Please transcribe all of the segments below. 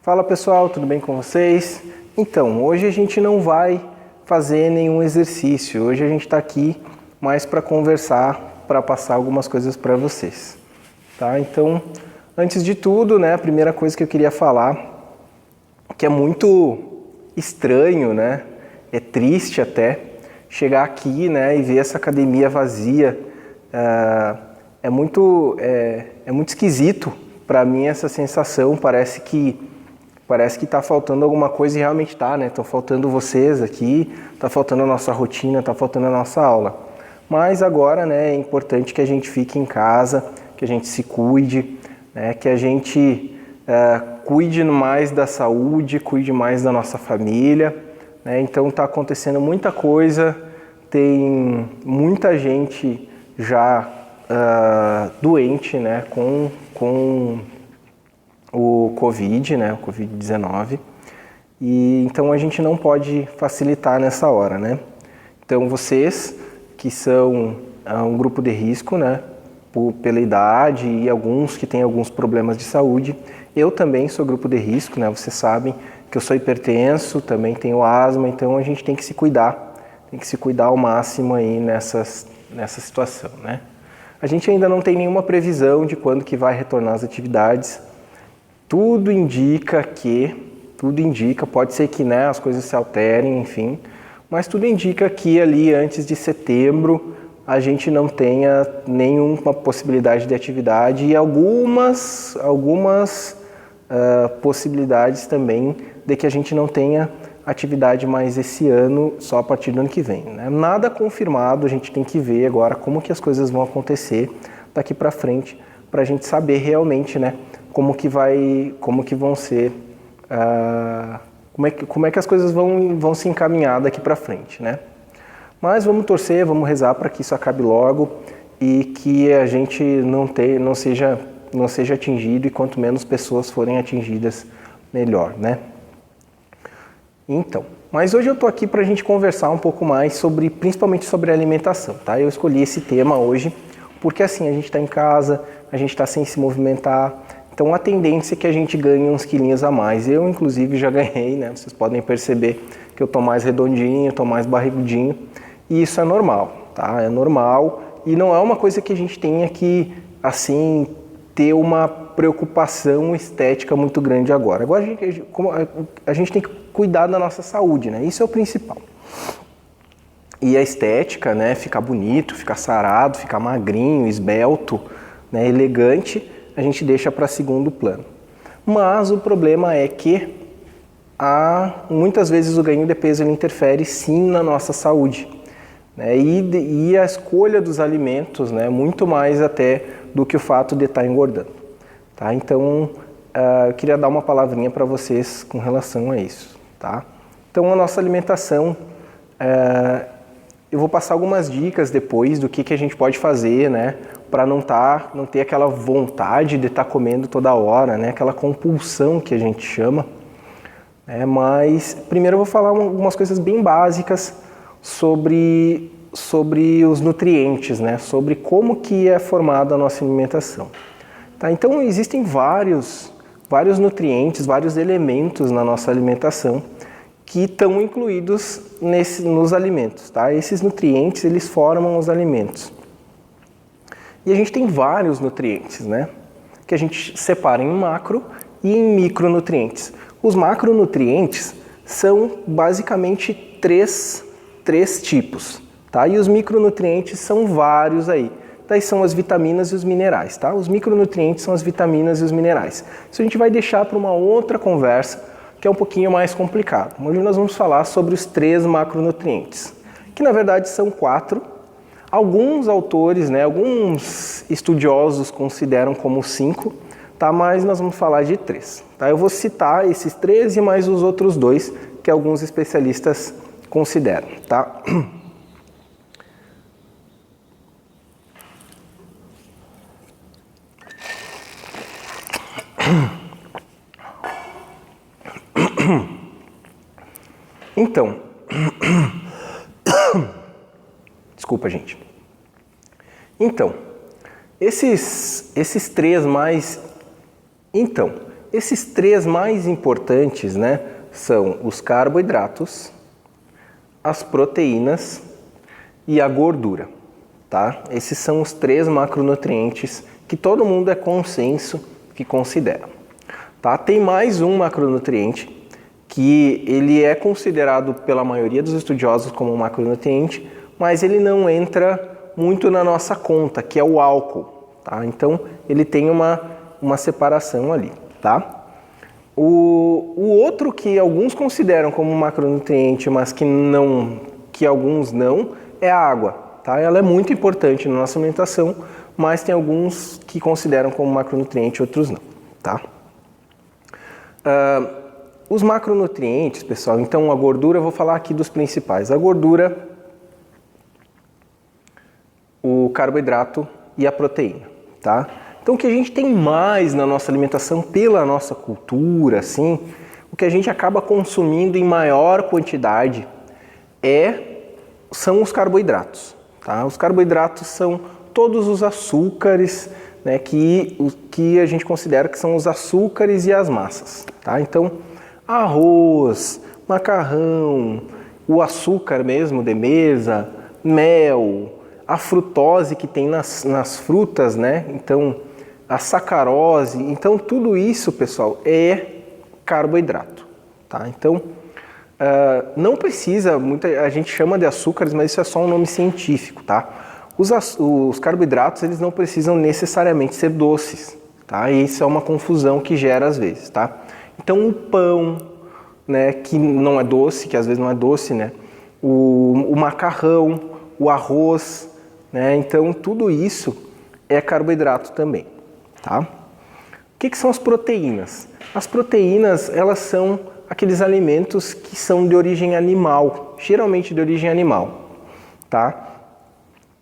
Fala pessoal, tudo bem com vocês? Então, hoje a gente não vai fazer nenhum exercício, hoje a gente está aqui mais para conversar, para passar algumas coisas para vocês, tá? Então, antes de tudo, né, a primeira coisa que eu queria falar, que é muito estranho, né, é triste até, chegar aqui, né, e ver essa academia vazia, é muito esquisito para mim essa sensação, parece que está faltando alguma coisa e realmente está, né? Estão faltando vocês aqui, está faltando a nossa rotina, está faltando a nossa aula. Mas agora, né, é importante que a gente fique em casa, que a gente se cuide, né, que a gente cuide mais da saúde, cuide mais da nossa família, né? Então está acontecendo muita coisa, tem muita gente já doente, né, com o Covid, né, o Covid-19, e então a gente não pode facilitar nessa hora, né? Então vocês que são um grupo de risco, né, pela idade e alguns que têm alguns problemas de saúde, eu também sou grupo de risco, né? Vocês sabem que eu sou hipertenso, também tenho asma, então a gente tem que se cuidar ao máximo aí nessa situação, né? A gente ainda não tem nenhuma previsão de quando que vai retornar as atividades. Tudo indica, pode ser que, né, as coisas se alterem, enfim, mas tudo indica que ali antes de setembro a gente não tenha nenhuma possibilidade de atividade e algumas possibilidades também de que a gente não tenha atividade mais esse ano, só a partir do ano que vem, né? Nada confirmado, a gente tem que ver agora como que as coisas vão acontecer daqui para frente, para a gente saber realmente, né, como que vão ser, como é que as coisas vão se encaminhar daqui para frente, né? Mas vamos torcer, vamos rezar para que isso acabe logo e que a gente não seja atingido, e quanto menos pessoas forem atingidas, melhor, né? Então, mas hoje eu estou aqui para a gente conversar um pouco mais principalmente sobre alimentação, tá? Eu escolhi esse tema hoje porque assim, a gente está em casa, a gente está sem se movimentar, então a tendência é que a gente ganhe uns quilinhos a mais. Eu, inclusive, já ganhei, né? Vocês podem perceber que eu estou mais redondinho, estou mais barrigudinho, e isso é normal, tá? É normal e não é uma coisa que a gente tenha que, assim, ter uma preocupação estética muito grande agora. Agora a gente tem que cuidar da nossa saúde, né? Isso é o principal. E a estética, né? Ficar bonito, ficar sarado, ficar magrinho, esbelto, né? Elegante, a gente deixa para segundo plano. Mas o problema é que muitas vezes o ganho de peso ele interfere sim na nossa saúde, né? E a escolha dos alimentos, né? Muito mais até do que o fato de estar engordando, tá? Então, eu queria dar uma palavrinha para vocês com relação a isso, tá? Então, a nossa alimentação, eu vou passar algumas dicas depois do que a gente pode fazer, né? Para não ter aquela vontade de estar comendo toda hora, né? Aquela compulsão que a gente chama. Mas primeiro eu vou falar algumas coisas bem básicas sobre os nutrientes, né? Sobre como que é formada a nossa alimentação. Tá? Então existem vários nutrientes, vários elementos na nossa alimentação que estão incluídos nos alimentos, tá? Esses nutrientes, eles formam os alimentos. E a gente tem vários nutrientes, né? Que a gente separa em macro e em micronutrientes. Os macronutrientes são basicamente três tipos, tá? E os micronutrientes são vários aí. Daí são as vitaminas e os minerais, tá? Os micronutrientes são as vitaminas e os minerais. Isso a gente vai deixar para uma outra conversa, que é um pouquinho mais complicado. Hoje nós vamos falar sobre os 3 macronutrientes, que na verdade são 4. Alguns autores, né, alguns estudiosos consideram como 5, tá? Mas nós vamos falar de 3. Tá? Eu vou citar esses 3 e mais os outros 2 que alguns especialistas consideram, tá? Então, desculpa, gente. Então, esses 3 mais... Então, Esses três mais importantes, né, são os carboidratos, as proteínas e a gordura, tá? Esses são os três macronutrientes que todo mundo é consenso que considera, tá? Tem mais um macronutriente que ele é considerado pela maioria dos estudiosos como um macronutriente, mas ele não entra muito na nossa conta, que é o álcool, tá? Então ele tem uma separação ali, tá? O outro que alguns consideram como um macronutriente, mas que alguns não, é a água, tá? Ela é muito importante na nossa alimentação, mas tem alguns que consideram como macronutriente, outros não, tá? Os macronutrientes, pessoal, então a gordura, eu vou falar aqui dos principais. A gordura, o carboidrato e a proteína, tá? Então o que a gente tem mais na nossa alimentação pela nossa cultura, assim, o que a gente acaba consumindo em maior quantidade são os carboidratos, tá? Os carboidratos são todos os açúcares, né, que a gente considera que são os açúcares e as massas, tá? Então arroz, macarrão, o açúcar mesmo de mesa, mel, a frutose que tem nas frutas, né? Então a sacarose, então tudo isso, pessoal, é carboidrato, tá? Então não precisa, a gente chama de açúcares, mas isso é só um nome científico, tá? Os carboidratos, eles não precisam necessariamente ser doces, tá? E isso é uma confusão que gera às vezes, tá? Então o pão, né, que não é doce, que às vezes não é doce, né? O macarrão, o arroz, né? Então tudo isso é carboidrato também, tá? O que são as proteínas? As proteínas, elas são aqueles alimentos que são de origem animal, geralmente de origem animal, tá?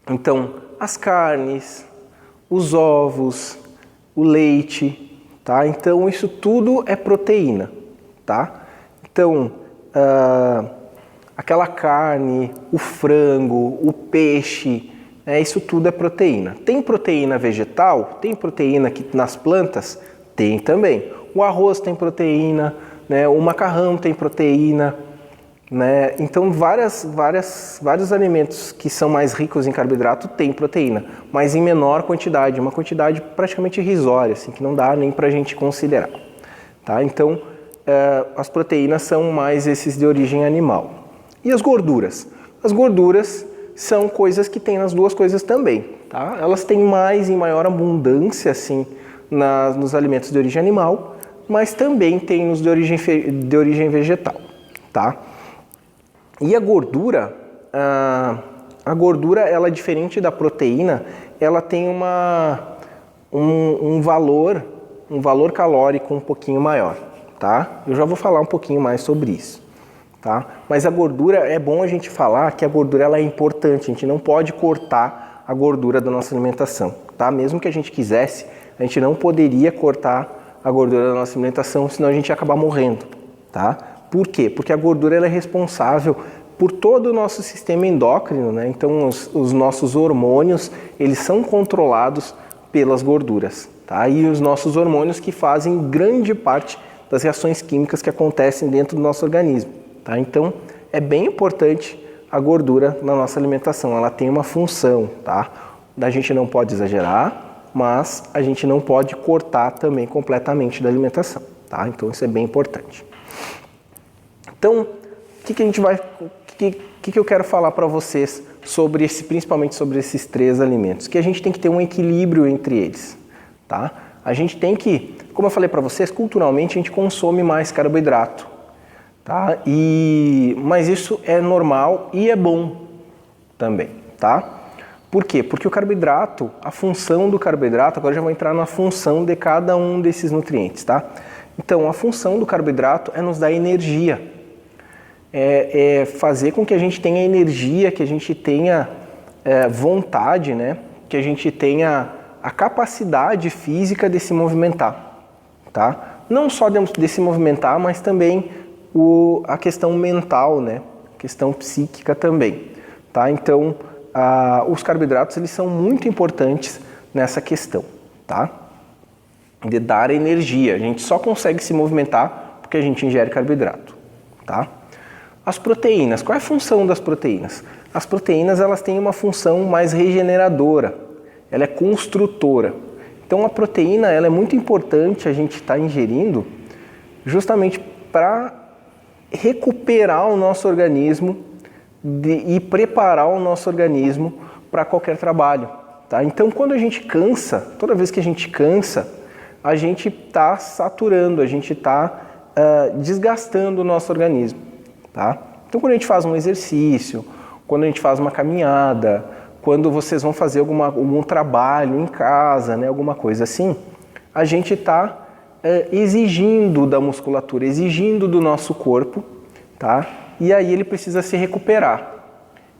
Então, as carnes, os ovos, o leite, tá? Então, isso tudo é proteína, tá? Então, aquela carne, o frango, o peixe, isso tudo é proteína. Tem proteína vegetal? Tem proteína aqui nas plantas? Tem também. O arroz tem proteína, né? O macarrão tem proteína, né? Então vários alimentos que são mais ricos em carboidrato têm proteína, mas em menor quantidade, uma quantidade praticamente irrisória, assim, que não dá nem para a gente considerar, tá? Então as proteínas são mais esses de origem animal. E as gorduras? As gorduras são coisas que tem nas duas coisas também, tá? Elas têm em maior abundância, assim, nos alimentos de origem animal, mas também tem nos de origem vegetal, tá? E a gordura, ela é diferente da proteína, ela tem um valor calórico um pouquinho maior, tá? Eu já vou falar um pouquinho mais sobre isso, tá? Mas a gordura, é bom a gente falar que a gordura ela é importante, a gente não pode cortar a gordura da nossa alimentação, tá? Mesmo que a gente quisesse, a gente não poderia cortar a gordura da nossa alimentação, senão a gente ia acabar morrendo, tá? Por quê? Porque a gordura ela é responsável por todo o nosso sistema endócrino, né? Então os nossos hormônios, eles são controlados pelas gorduras, tá? E os nossos hormônios que fazem grande parte das reações químicas que acontecem dentro do nosso organismo, tá? Então é bem importante a gordura na nossa alimentação, ela tem uma função, tá? A gente não pode exagerar, mas a gente não pode cortar também completamente da alimentação, tá? Então isso é bem importante. Então, o que eu quero falar para vocês principalmente sobre esses três alimentos? Que a gente tem que ter um equilíbrio entre eles, tá? A gente tem que, como eu falei para vocês, culturalmente a gente consome mais carboidrato, tá? Mas isso é normal e é bom também, tá? Por quê? Porque o carboidrato, a função do carboidrato, agora já vou entrar na função de cada um desses nutrientes, tá? Então, a função do carboidrato é nos dar energia, é fazer com que a gente tenha energia, que a gente tenha vontade, né? Que a gente tenha a capacidade física de se movimentar, tá? Não só de se movimentar, mas também a questão mental, né? A questão psíquica também, tá? Então, os carboidratos eles são muito importantes nessa questão, tá? de dar energia. A gente só consegue se movimentar porque a gente ingere carboidrato, tá? As proteínas, qual é a função das proteínas? As proteínas, elas têm uma função mais regeneradora, ela é construtora. Então a proteína, ela é muito importante a gente estar ingerindo justamente para recuperar o nosso organismo e preparar o nosso organismo para qualquer trabalho, tá? Então quando a gente cansa, toda vez que a gente cansa, a gente está saturando, a gente está desgastando o nosso organismo, tá? Então quando a gente faz um exercício, quando a gente faz uma caminhada, quando vocês vão fazer algum trabalho em casa, né, alguma coisa assim, a gente está exigindo da musculatura, exigindo do nosso corpo, tá? E aí ele precisa se recuperar.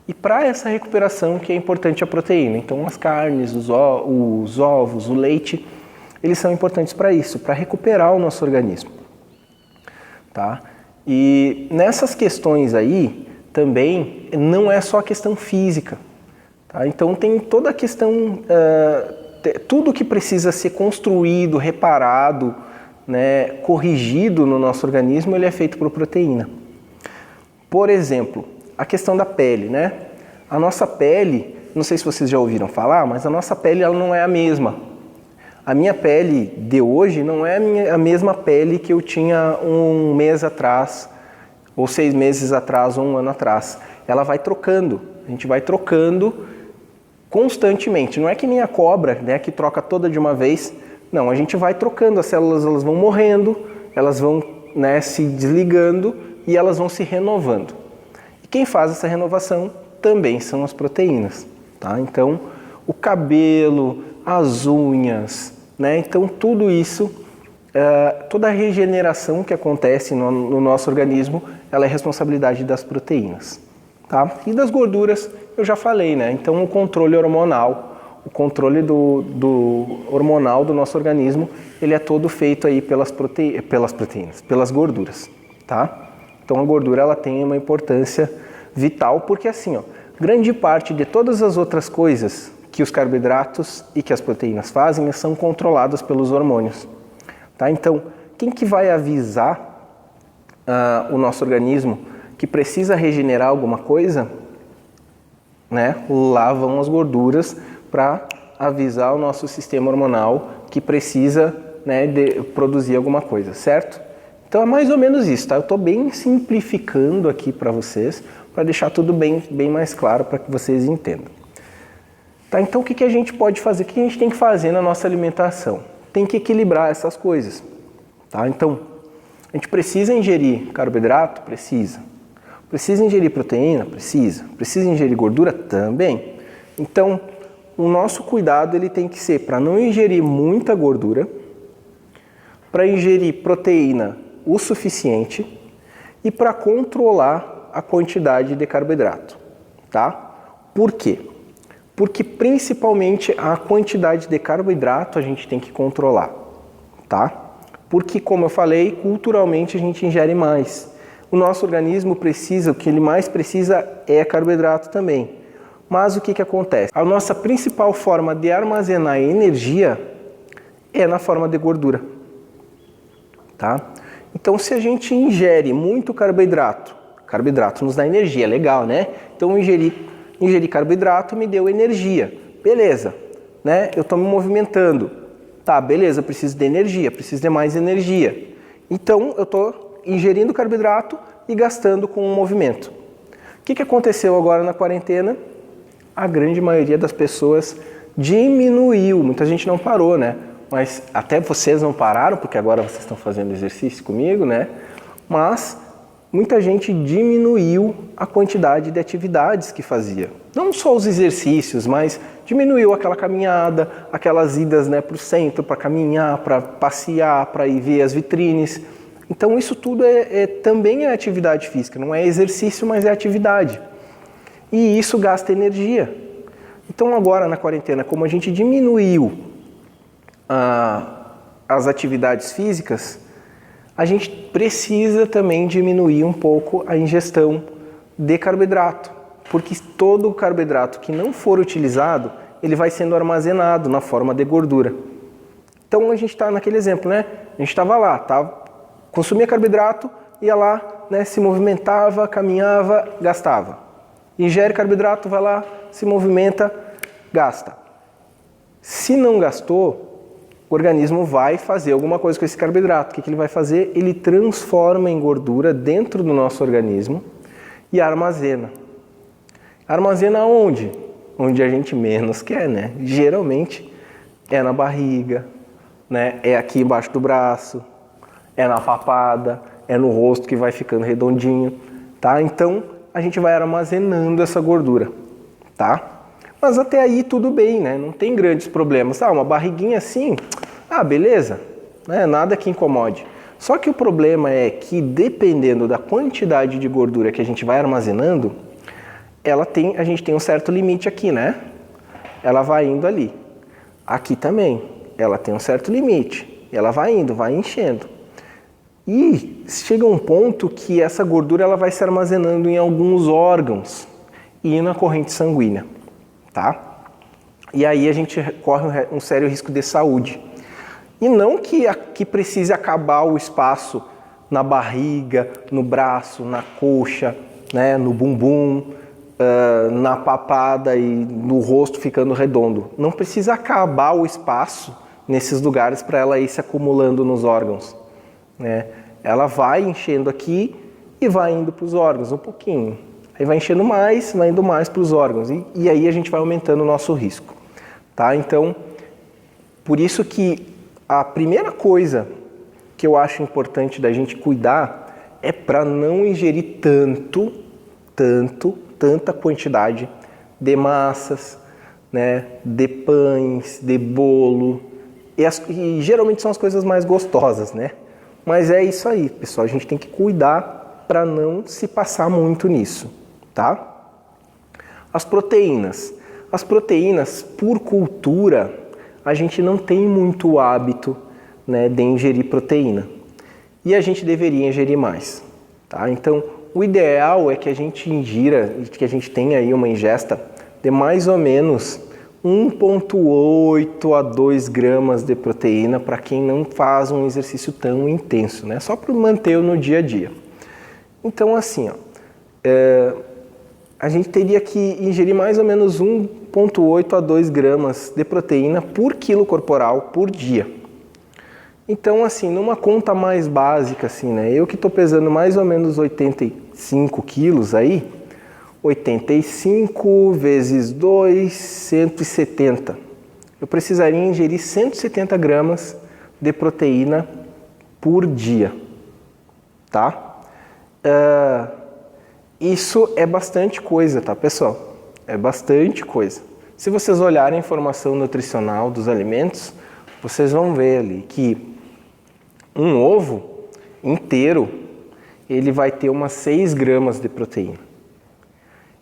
E para essa recuperação que é importante a proteína. Então as carnes, os ovos, o leite, eles são importantes para isso, para recuperar o nosso organismo, tá? E nessas questões aí, também não é só a questão física, tá? Então tem toda a questão, tudo que precisa ser construído, reparado, né, corrigido no nosso organismo, ele é feito por proteína. Por exemplo, a questão da pele, né? A nossa pele, não sei se vocês já ouviram falar, mas a nossa pele ela não é a mesma. A minha pele de hoje não é a mesma pele que eu tinha um mês atrás, ou 6 meses atrás, ou 1 ano atrás. Ela vai trocando, a gente vai trocando constantemente. Não é que nem a cobra, né, que troca toda de uma vez. Não, a gente vai trocando, as células elas vão morrendo, elas vão, né, se desligando e elas vão se renovando. E quem faz essa renovação também são as proteínas, tá? Então, o cabelo, as unhas, né? Então tudo isso, toda a regeneração que acontece no nosso organismo, ela é responsabilidade das proteínas, tá? E das gorduras, eu já falei, né? Então o controle hormonal, o controle do hormonal do nosso organismo, ele é todo feito aí pelas proteínas, pelas gorduras, tá? Então a gordura ela tem uma importância vital porque assim, ó, grande parte de todas as outras coisas que os carboidratos e que as proteínas fazem são controladas pelos hormônios, tá? Então, quem que vai avisar o nosso organismo que precisa regenerar alguma coisa, né? Lá vão as gorduras para avisar o nosso sistema hormonal que precisa, né, de produzir alguma coisa, certo? Então é mais ou menos isso, tá? Eu estou bem simplificando aqui para vocês, para deixar tudo bem mais claro para que vocês entendam. Tá, então o que a gente pode fazer? O que a gente tem que fazer na nossa alimentação? Tem que equilibrar essas coisas, tá? Então, a gente precisa ingerir carboidrato? Precisa. Precisa ingerir proteína? Precisa. Precisa ingerir gordura? Também. Então, o nosso cuidado ele tem que ser para não ingerir muita gordura, para ingerir proteína o suficiente e para controlar a quantidade de carboidrato, tá? Por quê? Porque principalmente a quantidade de carboidrato a gente tem que controlar, tá? Porque, como eu falei, culturalmente a gente ingere mais. O nosso organismo precisa, o que ele mais precisa é carboidrato também. Mas o que acontece? A nossa principal forma de armazenar energia é na forma de gordura, tá? Então, se a gente ingere muito carboidrato nos dá energia, legal, né? Então, ingerir carboidrato me deu energia, beleza, né? Eu estou me movimentando, tá, beleza, preciso de energia, preciso de mais energia. Então, eu estou ingerindo carboidrato e gastando com o movimento. O que aconteceu agora na quarentena? A grande maioria das pessoas diminuiu, muita gente não parou, né? Mas até vocês não pararam, porque agora vocês estão fazendo exercício comigo, né? Mas muita gente diminuiu a quantidade de atividades que fazia. Não só os exercícios, mas diminuiu aquela caminhada, aquelas idas, né, para o centro, para caminhar, para passear, para ir ver as vitrines. Então isso tudo também é atividade física, não é exercício, mas é atividade. E isso gasta energia. Então agora na quarentena, como a gente diminuiu as atividades físicas, a gente precisa também diminuir um pouco a ingestão de carboidrato, porque todo o carboidrato que não for utilizado, ele vai sendo armazenado na forma de gordura, Então a gente está naquele exemplo, né? A gente estava lá, consumia carboidrato, ia lá, né, se movimentava, caminhava, gastava. Ingere carboidrato, vai lá, se movimenta, gasta. Se não gastou, o organismo vai fazer alguma coisa com esse carboidrato. O que ele vai fazer? Ele transforma em gordura dentro do nosso organismo e armazena. Armazena onde? Onde a gente menos quer, né? Geralmente é na barriga, né? É aqui embaixo do braço, é na papada, é no rosto que vai ficando redondinho, tá? Então a gente vai armazenando essa gordura, tá? Mas até aí tudo bem, né? Não tem grandes problemas. Uma barriguinha assim, beleza, né? Nada que incomode. Só que o problema é que dependendo da quantidade de gordura que a gente vai armazenando, a gente tem um certo limite aqui, né? Ela vai indo ali. Aqui também, ela tem um certo limite. Ela vai indo, vai enchendo. E chega um ponto que essa gordura ela vai se armazenando em alguns órgãos e na corrente sanguínea, tá? E aí a gente corre um sério risco de saúde. E não que precise acabar o espaço na barriga, no braço, na coxa, né, no bumbum, na papada e no rosto ficando redondo. Não precisa acabar o espaço nesses lugares para ela ir se acumulando nos órgãos, né? Ela vai enchendo aqui e vai indo para os órgãos um pouquinho. Aí vai enchendo mais, vai indo mais para os órgãos. E aí a gente vai aumentando o nosso risco, tá? Então, por isso que a primeira coisa que eu acho importante da gente cuidar é para não ingerir tanta quantidade de massas, né, de pães, de bolo, e geralmente são as coisas mais gostosas, né? Mas é isso aí, pessoal, a gente tem que cuidar para não se passar muito nisso, tá? As proteínas, por cultura, a gente não tem muito hábito, né, de ingerir proteína, e a gente deveria ingerir mais, tá? Então, o ideal é que a gente ingira, que a gente tenha aí uma ingesta de mais ou menos 1,8 a 2 gramas de proteína para quem não faz um exercício tão intenso, né? Só para manter no dia a dia. Então, assim, a gente teria que ingerir mais ou menos 1,8 a 2 gramas de proteína por quilo corporal por dia. Então, assim, numa conta mais básica, assim, né? Eu que estou pesando mais ou menos 85 quilos aí, 85 vezes 2, 170. Eu precisaria ingerir 170 gramas de proteína por dia, tá? Isso é bastante coisa, tá, pessoal? É bastante coisa. Se vocês olharem a informação nutricional dos alimentos, vocês vão ver ali que um ovo inteiro, ele vai ter umas 6 gramas de proteína.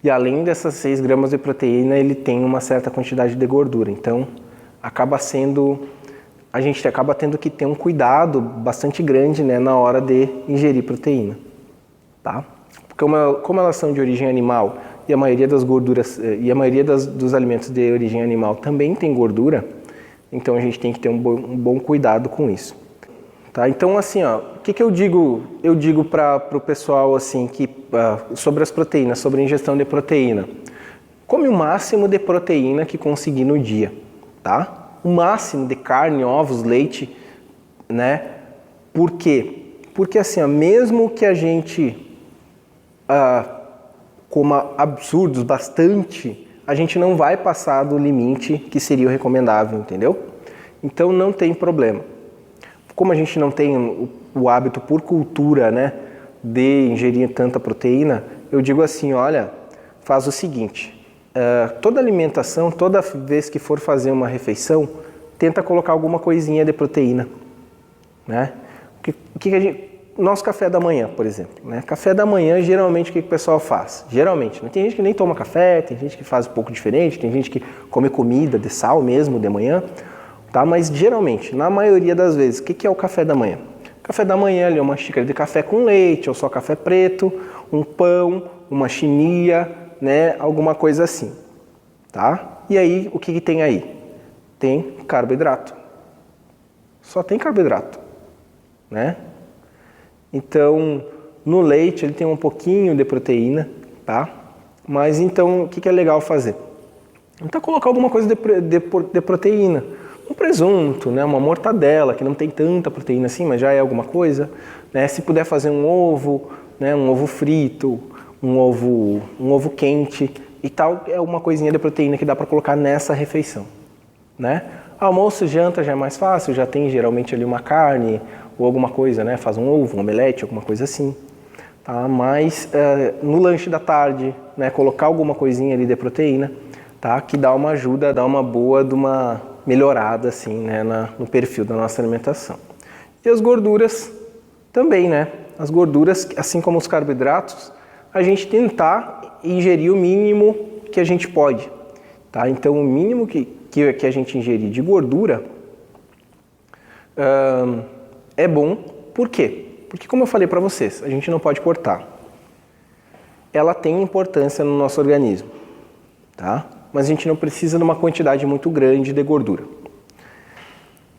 E além dessas 6 gramas de proteína, ele tem uma certa quantidade de gordura. Então, a gente acaba tendo que ter um cuidado bastante grande, né, na hora de ingerir proteína, tá? Porque como elas são de origem animal e a maioria das gorduras e a maioria dos alimentos de origem animal também tem gordura, então a gente tem que ter um bom cuidado com isso. Tá? Então, assim, o que eu digo? Eu digo para o pessoal assim, sobre as proteínas, sobre a ingestão de proteína. Come o máximo de proteína que conseguir no dia, tá? O máximo de carne, ovos, leite, né? Por quê? Porque assim, mesmo que a gente coma absurdos bastante, a gente não vai passar do limite que seria o recomendável, entendeu? Então não tem problema. Como a gente não tem o hábito por cultura, né, de ingerir tanta proteína, eu digo assim, olha, faz o seguinte, toda alimentação, toda vez que for fazer uma refeição, tenta colocar alguma coisinha de proteína, né? Nosso café da manhã, por exemplo, né? Café da manhã, geralmente, o que o pessoal faz? Geralmente, né? Tem gente que nem toma café, tem gente que faz um pouco diferente, tem gente que come comida de sal mesmo de manhã, tá? Mas geralmente, na maioria das vezes, o que é o café da manhã? O café da manhã ali é uma xícara de café com leite, ou só café preto, um pão, uma chinilla, né? Alguma coisa assim, tá? E aí, o que tem aí? Tem carboidrato, só tem carboidrato, né? Então, no leite ele tem um pouquinho de proteína, tá? Mas então, o que é legal fazer? Então, colocar alguma coisa de proteína. Um presunto, né? Uma mortadela, que não tem tanta proteína assim, mas já é alguma coisa, né? Se puder fazer um ovo, né? Um ovo frito, um ovo quente e tal, é uma coisinha de proteína que dá para colocar nessa refeição, né? Almoço e janta já é mais fácil, já tem geralmente ali uma carne ou alguma coisa, né? Faz um ovo, um omelete, alguma coisa assim, tá? Mas no lanche da tarde, né? Colocar alguma coisinha ali de proteína, tá? Que dá uma ajuda, dá uma boa de uma melhorada assim, né? No perfil da nossa alimentação. E as gorduras também, né? As gorduras, assim como os carboidratos, a gente tentar ingerir o mínimo que a gente pode, tá? Então, o mínimo que a gente ingerir de gordura é bom. Por quê? Porque, como eu falei para vocês, a gente não pode cortar. Ela tem importância no nosso organismo, tá? Mas a gente não precisa de uma quantidade muito grande de gordura.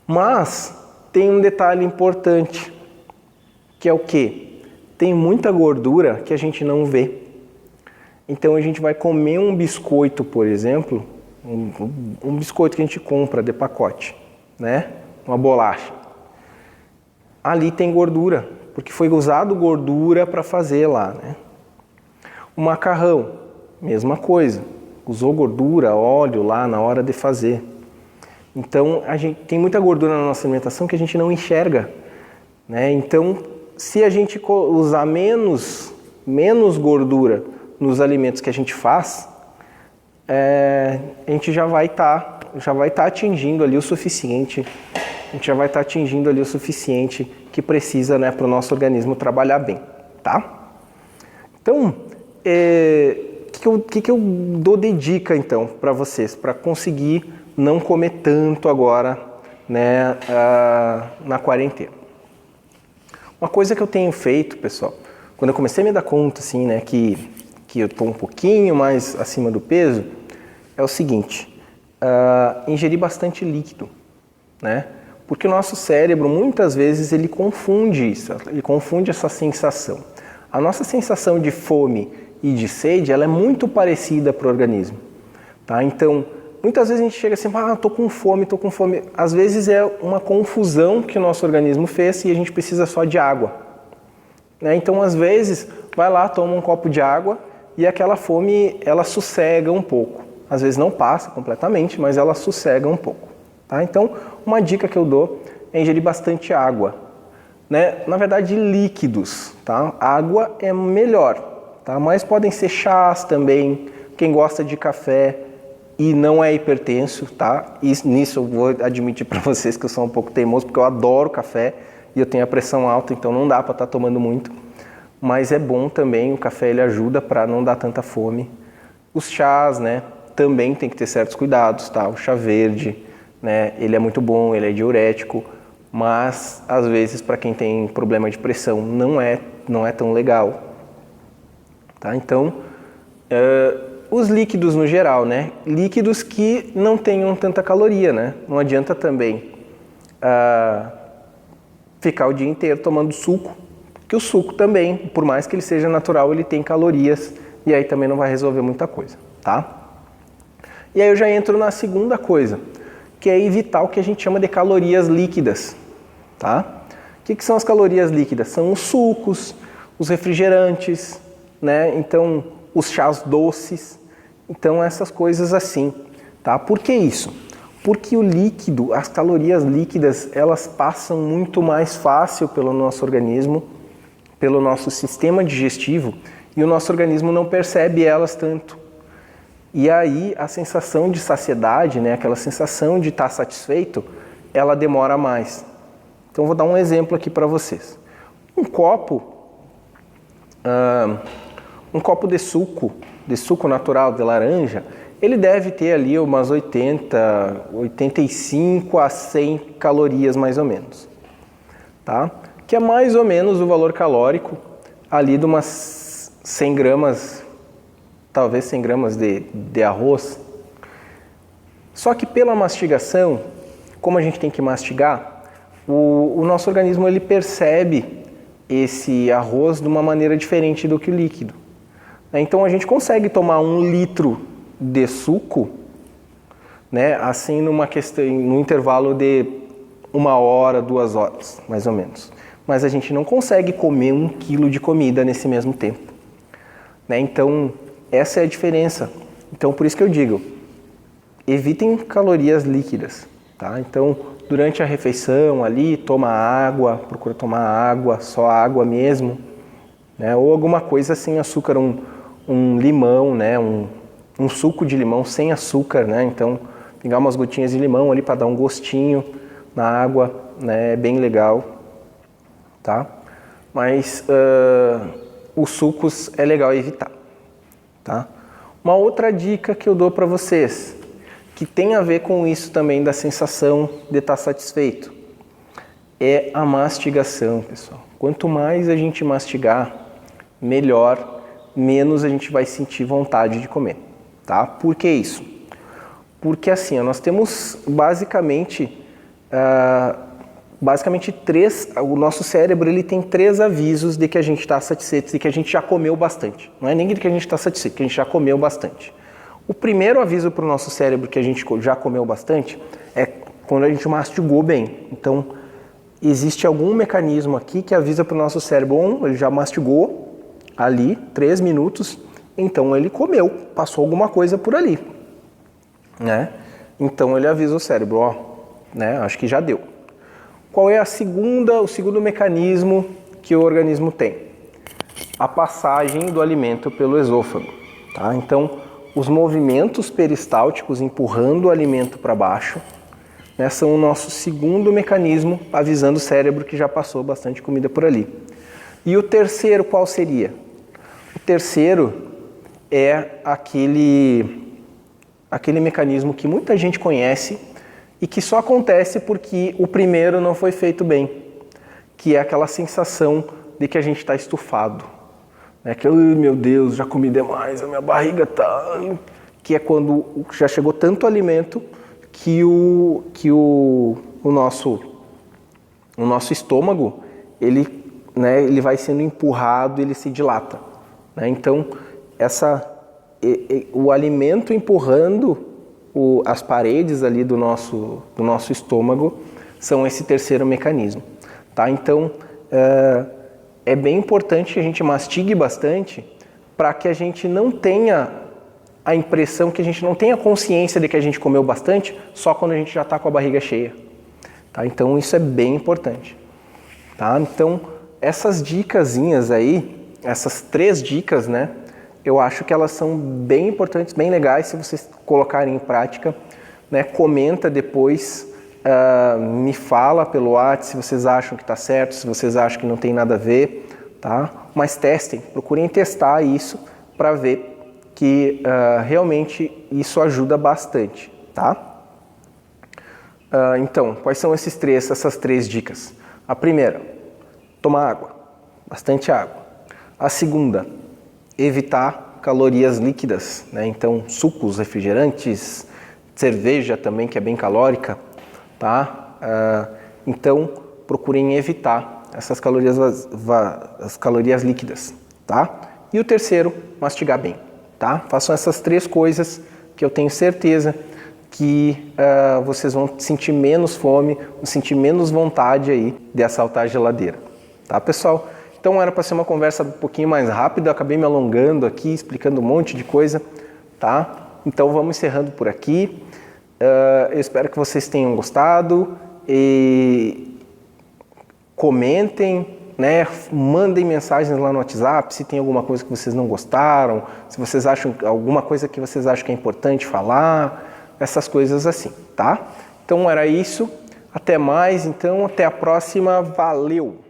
Mas tem um detalhe importante, que é o quê? Tem muita gordura que a gente não vê. Então a gente vai comer um biscoito, por exemplo, um biscoito que a gente compra de pacote, né? Uma bolacha. Ali tem gordura, porque foi usado gordura para fazer lá, né? O macarrão, mesma coisa. Usou gordura, óleo lá na hora de fazer. Então a gente tem muita gordura na nossa alimentação que a gente não enxerga, né? Então, se a gente usar menos gordura nos alimentos que a gente faz, a gente já vai estar atingindo ali o suficiente. A gente já vai estar atingindo ali o suficiente que precisa, né, para o nosso organismo trabalhar bem, tá? Então, que eu dou de dica então para vocês, para conseguir não comer tanto agora, né, na quarentena? Uma coisa que eu tenho feito, pessoal, quando eu comecei a me dar conta, assim, né, que eu estou um pouquinho mais acima do peso, é o seguinte: ingerir bastante líquido, né? Porque o nosso cérebro, muitas vezes, ele confunde isso, ele confunde essa sensação. A nossa sensação de fome e de sede, ela é muito parecida para o organismo, tá? Então, muitas vezes a gente chega assim, estou com fome. Às vezes é uma confusão que o nosso organismo fez e a gente precisa só de água, né? Então, às vezes, vai lá, toma um copo de água e aquela fome, ela sossega um pouco. Às vezes não passa completamente, mas ela sossega um pouco, tá? Então, uma dica que eu dou é ingerir bastante água, né? Na verdade, líquidos, tá? Água é melhor, tá? Mas podem ser chás também. Quem gosta de café e não é hipertenso, tá? E nisso eu vou admitir para vocês que eu sou um pouco teimoso, porque eu adoro café e eu tenho a pressão alta, então não dá para estar tomando muito. Mas é bom também, o café ele ajuda para não dar tanta fome. Os chás, né? Também tem que ter certos cuidados, tá? O chá verde, né? Ele é muito bom, ele é diurético, mas às vezes para quem tem problema de pressão não é tão legal, tá? Então, os líquidos no geral, né? Líquidos que não tenham tanta caloria, né? Não adianta também ficar o dia inteiro tomando suco, porque o suco também, por mais que ele seja natural, ele tem calorias e aí também não vai resolver muita coisa, tá? E aí eu já entro na segunda coisa, que é evitar o que a gente chama de calorias líquidas, tá? O que são as calorias líquidas? São os sucos, os refrigerantes, né? Então, os chás doces, então essas coisas assim, tá? Por que isso? Porque o líquido, as calorias líquidas, elas passam muito mais fácil pelo nosso organismo, pelo nosso sistema digestivo, e o nosso organismo não percebe elas tanto. E aí a sensação de saciedade, né, aquela sensação de estar satisfeito, ela demora mais. Então vou dar um exemplo aqui para vocês. Um copo de suco natural de laranja, ele deve ter ali umas 85 a 100 calorias mais ou menos, tá? Que é mais ou menos o valor calórico ali de umas 100 gramas, talvez 100 gramas de arroz. Só que pela mastigação, como a gente tem que mastigar, o nosso organismo ele percebe esse arroz de uma maneira diferente do que o líquido. Então a gente consegue tomar 1 litro de suco, né, assim num intervalo de 1 hora, 2 horas, mais ou menos. Mas a gente não consegue comer 1 quilo de comida nesse mesmo tempo. Né? Então essa é a diferença. Então por isso que eu digo, evitem calorias líquidas. Tá? Então durante a refeição ali, toma água, procura tomar água, só água mesmo. Né? Ou alguma coisa sem açúcar, um limão, né? Um suco de limão sem açúcar, né? Então, pegar umas gotinhas de limão ali para dar um gostinho na água, né? É bem legal, tá? Mas os sucos é legal evitar, tá? Uma outra dica que eu dou para vocês, que tem a ver com isso também da sensação de estar satisfeito, é a mastigação, pessoal. Quanto mais a gente mastigar, melhor, menos a gente vai sentir vontade de comer, tá? Por que isso? Porque assim, nós temos basicamente o nosso cérebro ele tem 3 avisos de que a gente está satisfeito, de que a gente já comeu bastante. Não é nem de que a gente está satisfeito, que a gente já comeu bastante. O primeiro aviso para o nosso cérebro que a gente já comeu bastante é quando a gente mastigou bem. Então, existe algum mecanismo aqui que avisa para o nosso cérebro, ele já mastigou ali 3 minutos, então ele comeu, passou alguma coisa por ali, né? Então ele avisa o cérebro, né? Acho que já deu. Qual é o segundo mecanismo que o organismo tem? A passagem do alimento pelo esôfago, tá? Então os movimentos peristálticos empurrando o alimento para baixo, né, são o nosso segundo mecanismo avisando o cérebro que já passou bastante comida por ali. E o terceiro qual seria? O terceiro é aquele mecanismo que muita gente conhece e que só acontece porque o primeiro não foi feito bem, que é aquela sensação de que a gente está estufado. Né? Que, meu Deus, já comi demais, a minha barriga está... Que é quando já chegou tanto alimento que o nosso estômago, ele vai sendo empurrado, ele se dilata. Né? Então, o alimento empurrando as paredes ali do nosso estômago são esse terceiro mecanismo. Tá? Então, é bem importante que a gente mastigue bastante para que a gente não tenha a impressão, que a gente não tenha consciência de que a gente comeu bastante só quando a gente já está com a barriga cheia. Tá? Então, isso é bem importante. Tá? Então, essas dicasinhas aí, essas 3 dicas, né? Eu acho que elas são bem importantes, bem legais se vocês colocarem em prática. Né? Comenta depois, me fala pelo WhatsApp se vocês acham que está certo, se vocês acham que não tem nada a ver. Tá? Mas testem, procurem testar isso para ver que realmente isso ajuda bastante. Tá? Então, quais são essas 3 dicas? A primeira, tomar água, bastante água. A segunda, evitar calorias líquidas, né? Então sucos, refrigerantes, cerveja também, que é bem calórica, tá? Então procurem evitar essas calorias, as calorias líquidas, tá? E o terceiro, mastigar bem, tá? Façam essas 3 coisas que eu tenho certeza que vocês vão sentir menos fome, vão sentir menos vontade aí de assaltar a geladeira, tá, pessoal? Então era para ser uma conversa um pouquinho mais rápida, eu acabei me alongando aqui, explicando um monte de coisa, tá? Então vamos encerrando por aqui. Eu espero que vocês tenham gostado e comentem, né? Mandem mensagens lá no WhatsApp se tem alguma coisa que vocês não gostaram, se vocês acham alguma coisa que vocês acham que é importante falar, essas coisas assim, tá? Então era isso. Até mais, então até a próxima. Valeu!